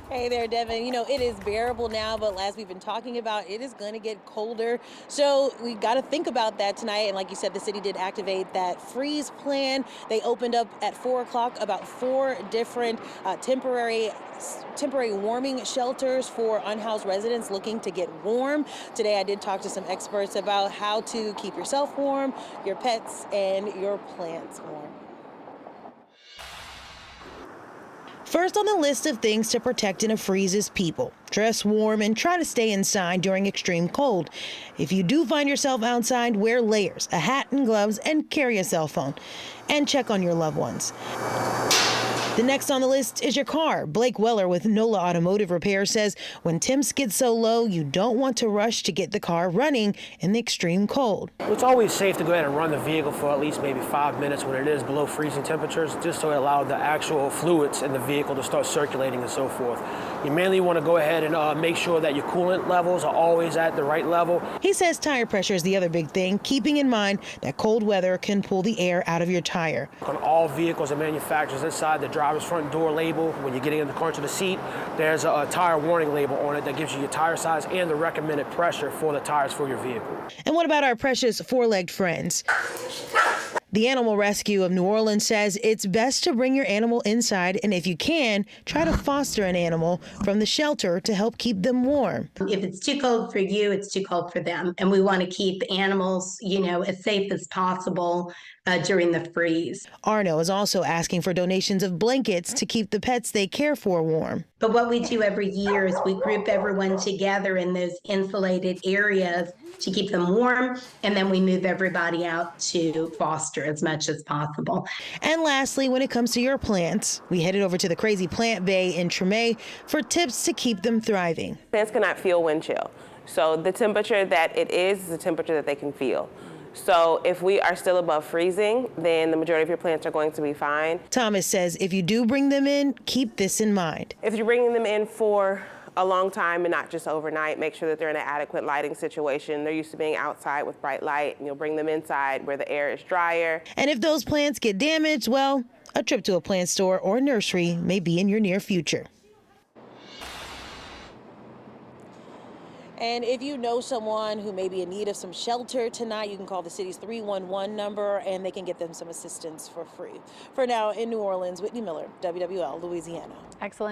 Hey there, Devin. You know, it is bearable now, but as we've been talking about, it is going to get colder. So we got to think about that tonight. And like you said, the city did activate that freeze plan. They opened up at 4 o'clock about 4 different temporary warming shelters for unhoused residents looking to get warm. Today I did talk to some experts about how to keep yourself warm, your pets, and your plants warm. First on the list of things to protect in a freeze is people. Dress warm and try to stay inside during extreme cold. If you do find yourself outside, wear layers, a hat and gloves, and carry a cell phone. And check on your loved ones. The next on the list is your car. Blake Weller with NOLA Automotive Repair says when temps get so low, you don't want to rush to get the car running in the extreme cold. It's always safe to go ahead and run the vehicle for at least maybe 5 minutes when it is below freezing temperatures, just so it allows the actual fluids in the vehicle to start circulating and so forth. You mainly want to go ahead and make sure that your coolant levels are always at the right level. He says tire pressure is the other big thing, keeping in mind that cold weather can pull the air out of your tire. On all vehicles and manufacturers, inside the driver's front door label, when you're getting in the car to the seat, there's a tire warning label on it that gives you your tire size and the recommended pressure for the tires for your vehicle. And what about our precious four-legged friends? The Animal Rescue of New Orleans says it's best to bring your animal inside, and if you can, try to foster an animal from the shelter to help keep them warm. If it's too cold for you, it's too cold for them. And we want to keep animals, as safe as possible during the freeze. Arno is also asking for donations of blankets to keep the pets they care for warm. But what we do every year is we group everyone together in those insulated areas to keep them warm, and then we move everybody out to foster as much as possible. And lastly, when it comes to your plants, we headed over to the Crazy Plant Bay in Treme for tips to keep them thriving. Plants cannot feel wind chill. So the temperature that it is the temperature that they can feel. So if we are still above freezing, then the majority of your plants are going to be fine. Thomas says if you do bring them in, keep this in mind. If you're bringing them in for a long time and not just overnight, make sure that they're in an adequate lighting situation. They're used to being outside with bright light, and you'll bring them inside where the air is drier. And if those plants get damaged, well, a trip to a plant store or nursery may be in your near future. And if you know someone who may be in need of some shelter tonight, you can call the city's 311 number and they can get them some assistance for free. For now, in New Orleans, Whitney Miller, WWL Louisiana. Excellent.